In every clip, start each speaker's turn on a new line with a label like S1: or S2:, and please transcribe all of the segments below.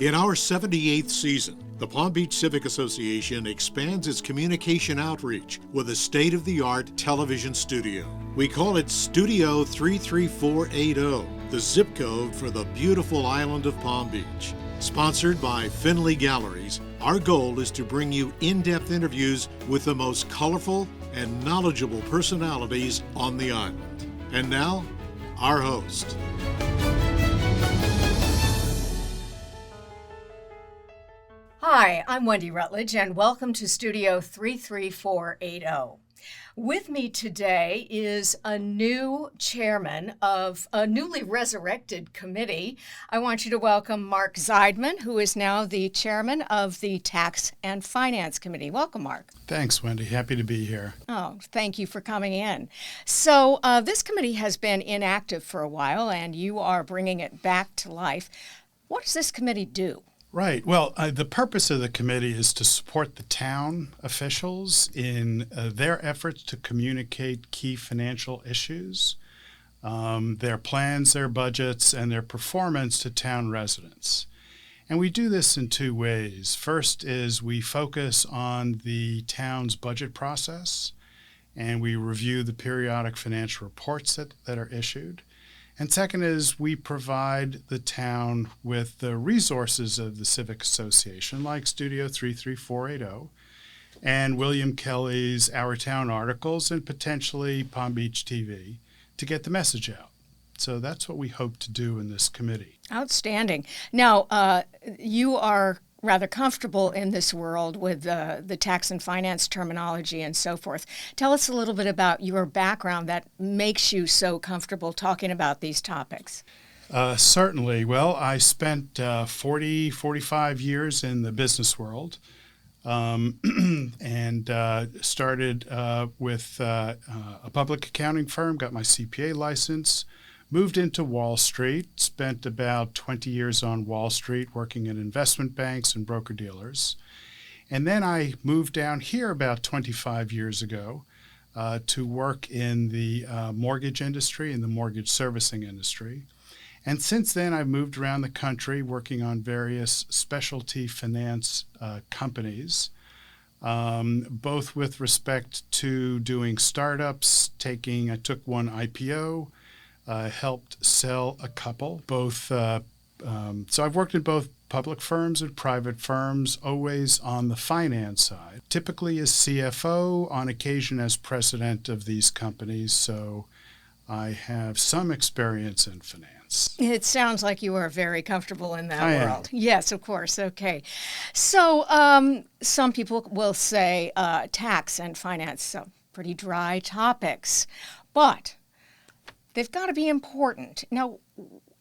S1: In our 78th season, the Palm Beach Civic Association expands its communication outreach with a state-of-the-art television studio. We call it Studio 33480, the zip code for the beautiful island of Palm Beach. Sponsored by Finley Galleries, our goal is to bring you in-depth interviews with the most colorful and knowledgeable personalities on the island. And now, our host.
S2: Hi, I'm Wendy Rutledge, and welcome to Studio 33480. With me today is a new chairman of a newly resurrected committee. I want you to welcome Mark Zeidman, who is now the chairman of the Tax and Finance Committee. Welcome, Mark.
S3: Thanks, Wendy. Happy to be here.
S2: Oh, thank you for coming in. So this committee has been inactive for a while, and you are bringing it back to life. What does this committee do?
S3: Right. Well, the purpose of the committee is to support the town officials in their efforts to communicate key financial issues, their plans, their budgets, and their performance to town residents. And we do this in two ways. First is we focus on the town's budget process, and we review the periodic financial reports that are issued. And second is we provide the town with the resources of the Civic Association, like Studio 33480 and William Kelly's Our Town articles and potentially Palm Beach TV to get the message out. So that's what we hope to do in this committee.
S2: Outstanding. Now, you are rather comfortable in this world with the tax and finance terminology and so forth. Tell us a little bit about your background that makes you so comfortable talking about these topics.
S3: Certainly. Well, I spent 45 years in the business world and started with a public accounting firm, got my CPA license, moved into Wall Street, spent about 20 years on Wall Street working in investment banks and broker-dealers. And then I moved down here about 25 years ago to work in the mortgage industry, in the mortgage servicing industry. And since then, I've moved around the country working on various specialty finance companies, both with respect to doing startups, I took one IPO, helped sell a couple, so I've worked in both public firms and private firms, always on the finance side, typically as CFO, on occasion as president of these companies, so I have some experience in finance.
S2: It sounds like you are very comfortable in that world.
S3: Am.
S2: Yes, of course. Okay. So some people will say tax and finance, so pretty dry topics, but they've got to be important. Now,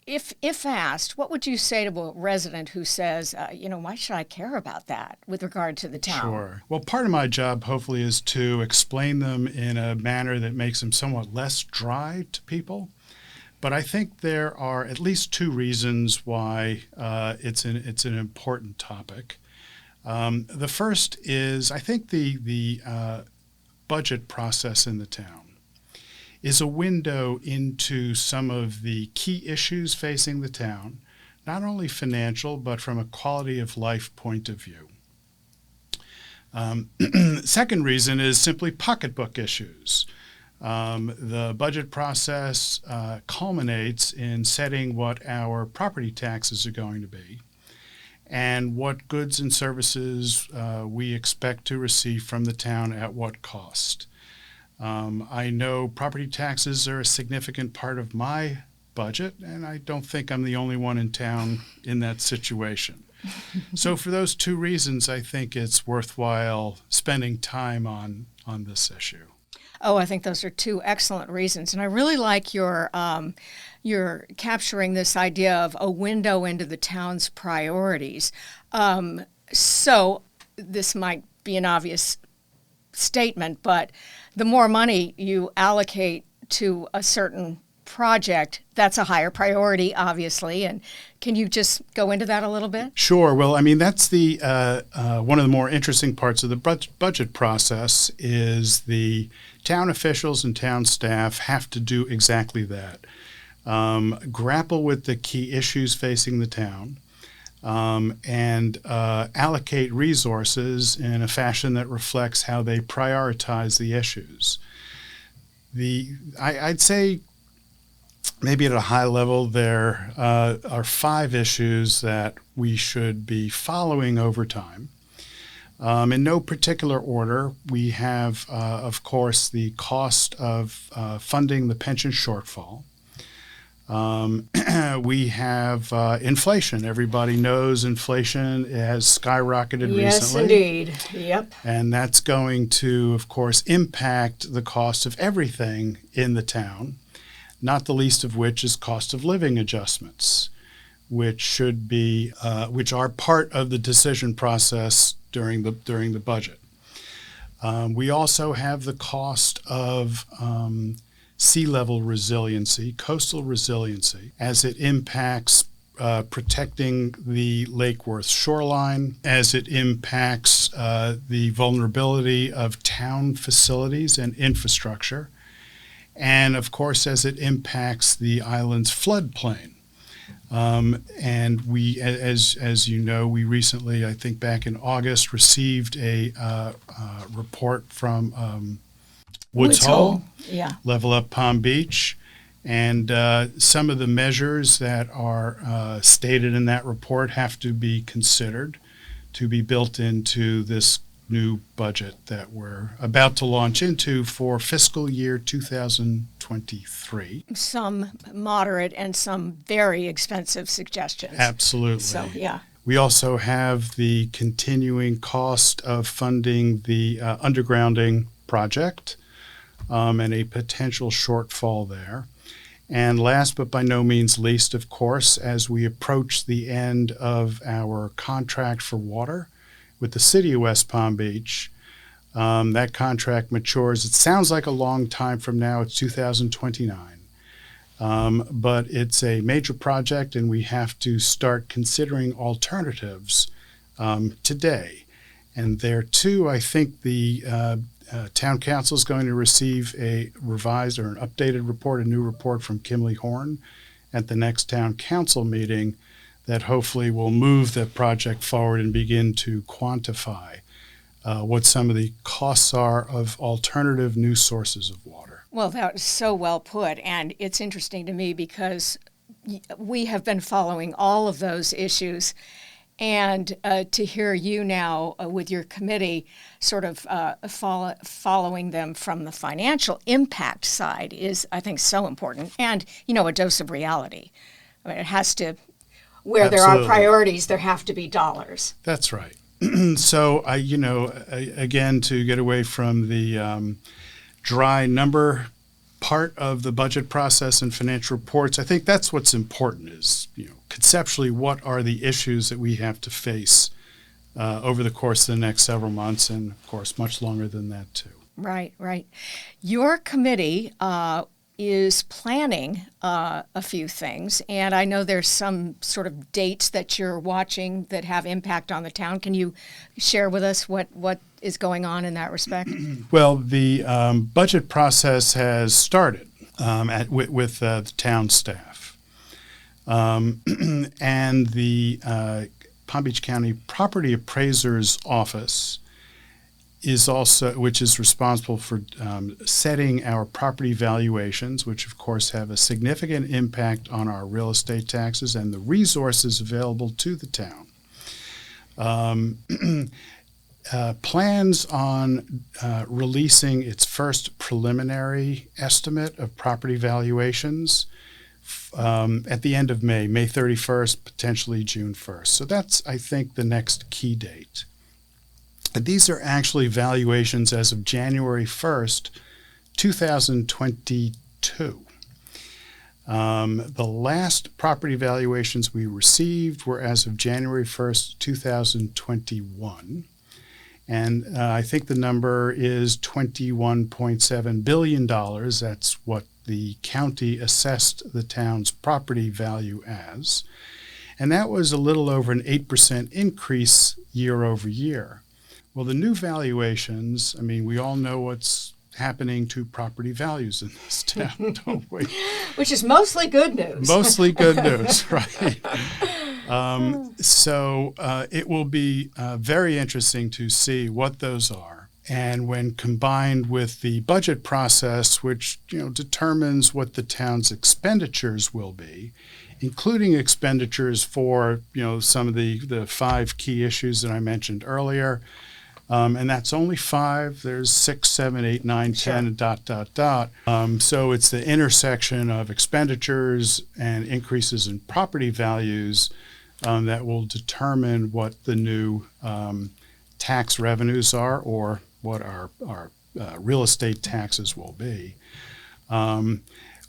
S2: if asked, what would you say to a resident who says, why should I care about that with regard to the town?
S3: Sure. Well, part of my job, hopefully, is to explain them in a manner that makes them somewhat less dry to people. But I think there are at least two reasons why it's an important topic. The first is, I think the budget process in the town is a window into some of the key issues facing the town, not only financial, but from a quality of life point of view. Second reason is simply pocketbook issues. The budget process culminates in setting what our property taxes are going to be and what goods and services we expect to receive from the town at what cost. I know property taxes are a significant part of my budget, and I don't think I'm the only one in town in that situation. So for those two reasons, I think it's worthwhile spending time on this issue.
S2: Oh, I think those are two excellent reasons. And I really like you're capturing this idea of a window into the town's priorities. So this might be an obvious statement, but the more money you allocate to a certain project, that's a higher priority, obviously. And can you just go into that a little bit?
S3: Sure. Well, I mean, that's the one of the more interesting parts of the budget process is the town officials and town staff have to do exactly that. Grapple with the key issues facing the town, and allocate resources in a fashion that reflects how they prioritize the issues. I'd say maybe at a high level there are 5 issues that we should be following over time. In no particular order, we have, of course, the cost of funding the pension shortfall. We have inflation. Everybody knows inflation has skyrocketed recently.
S2: Yes, indeed. Yep.
S3: And that's going to, of course, impact the cost of everything in the town, not the least of which is cost of living adjustments, which are part of the decision process during the budget. We also have the cost of sea level resiliency, coastal resiliency, as it impacts protecting the Lake Worth shoreline, as it impacts the vulnerability of town facilities and infrastructure, and of course as it impacts the island's floodplain. And we, as you know, we recently, I think back in August, received a report from Woods Hole,
S2: yeah,
S3: Level Up Palm Beach, and some of the measures that are stated in that report have to be considered to be built into this new budget that we're about to launch into for fiscal year 2023.
S2: Some moderate and some very expensive suggestions.
S3: Absolutely.
S2: So, yeah.
S3: We also have the continuing cost of funding the undergrounding project and a potential shortfall there. And last but by no means least, of course, as we approach the end of our contract for water with the city of West Palm Beach, that contract matures. It sounds like a long time from now. It's 2029. But it's a major project, and we have to start considering alternatives today. And there, too, I think the town council is going to receive a revised or an updated report, a new report from Kimley Horn at the next town council meeting that hopefully will move the project forward and begin to quantify what some of the costs are of alternative new sources of water.
S2: Well, that was so well put. And it's interesting to me because we have been following all of those issues. And to hear you now with your committee sort of following them from the financial impact side is, I think, so important. And, a dose of reality. I mean, it has to, where there are priorities, there have to be dollars.
S3: That's right. So, again, to get away from the dry number part of the budget process and financial reports, I think that's what's important is, conceptually, what are the issues that we have to face over the course of the next several months and, of course, much longer than that, too.
S2: Right, right. Your committee is planning a few things, and I know there's some sort of dates that you're watching that have impact on the town. Can you share with us what is going on in that respect?
S3: Well, the budget process has started with the town staff. And the Palm Beach County Property Appraiser's Office is also, which is responsible for setting our property valuations, which of course have a significant impact on our real estate taxes and the resources available to the town. Plans on releasing its first preliminary estimate of property valuations at the end of May 31st, potentially June 1st. So that's, I think, the next key date. These are actually valuations as of January 1st, 2022. The last property valuations we received were as of January 1st, 2021. And I think the number is $21.7 billion. That's what the county assessed the town's property value as. And that was a little over an 8% increase year over year. Well, the new valuations, I mean, we all know what's happening to property values in this town, don't we?
S2: Which is mostly good news.
S3: Mostly good news, right? So it will be very interesting to see what those are. And when combined with the budget process, which determines what the town's expenditures will be, including expenditures for some of the 5 key issues that I mentioned earlier, and that's only 5. There's 6, 7, 8, 9, 10, and dot, dot, dot. So it's the intersection of expenditures and increases in property values that will determine what the new tax revenues are, or what our real estate taxes will be.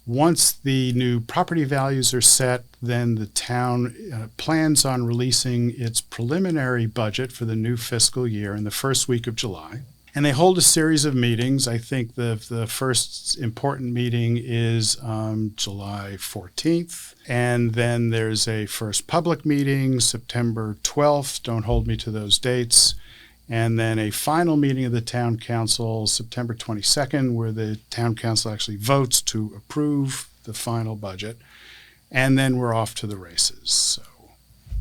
S3: Once the new property values are set, then the town plans on releasing its preliminary budget for the new fiscal year in the first week of July. And they hold a series of meetings. I think the first important meeting is July 14th. And then there's a first public meeting, September 12th. Don't hold me to those dates. And then a final meeting of the town council, September 22nd, where the town council actually votes to approve the final budget. And then we're off to the races. So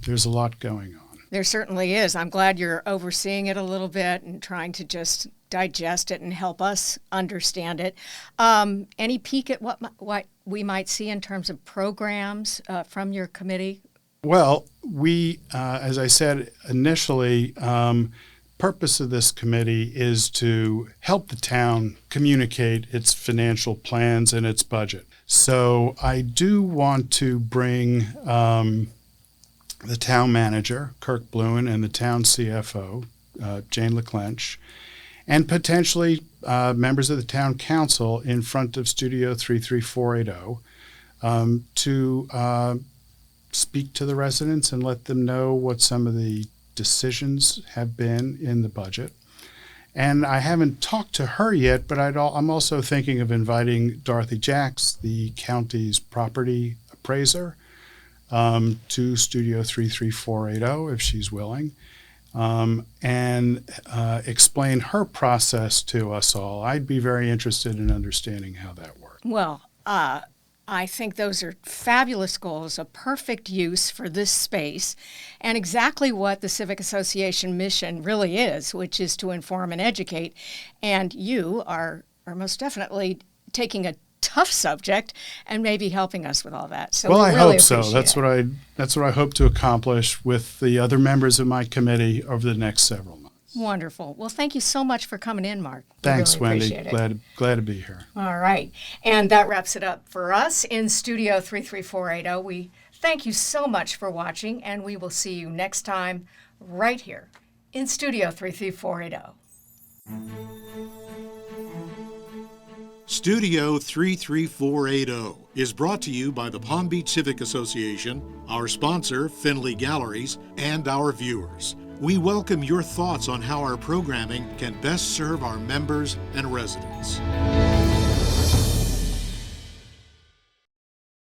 S3: there's a lot going on.
S2: There certainly is. I'm glad you're overseeing it a little bit and trying to just digest it and help us understand it. Any peek at what we might see in terms of programs from your committee?
S3: Well, we, as I said initially, purpose of this committee is to help the town communicate its financial plans and its budget. So I do want to bring the town manager, Kirk Bluen, and the town CFO, Jane LeClench, and potentially members of the town council in front of Studio 33480 to speak to the residents and let them know what some of the decisions have been in the budget. And I haven't talked to her yet, but I'm also thinking of inviting Dorothy Jacks, the county's property appraiser, to Studio 33480 if she's willing, and explain her process to us all. I'd be very interested in understanding how that works.
S2: Well, I think those are fabulous goals, a perfect use for this space, and exactly what the Civic Association mission really is, which is to inform and educate. And you are most definitely taking a tough subject and maybe helping us with all that. So
S3: well,
S2: I
S3: really hope so.
S2: That's
S3: what I hope to accglomplish with the other members of my committee over the next several months.
S2: Wonderful. Well, thank you so much for coming in, Mark.
S3: Thanks,
S2: really
S3: Wendy. Glad to be here.
S2: All right. And that wraps it up for us in Studio 33480. We thank you so much for watching, and we will see you next time right here in Studio 33480.
S1: Studio 33480 is brought to you by the Palm Beach Civic Association, our sponsor, Finley Galleries, and our viewers. We welcome your thoughts on how our programming can best serve our members and residents.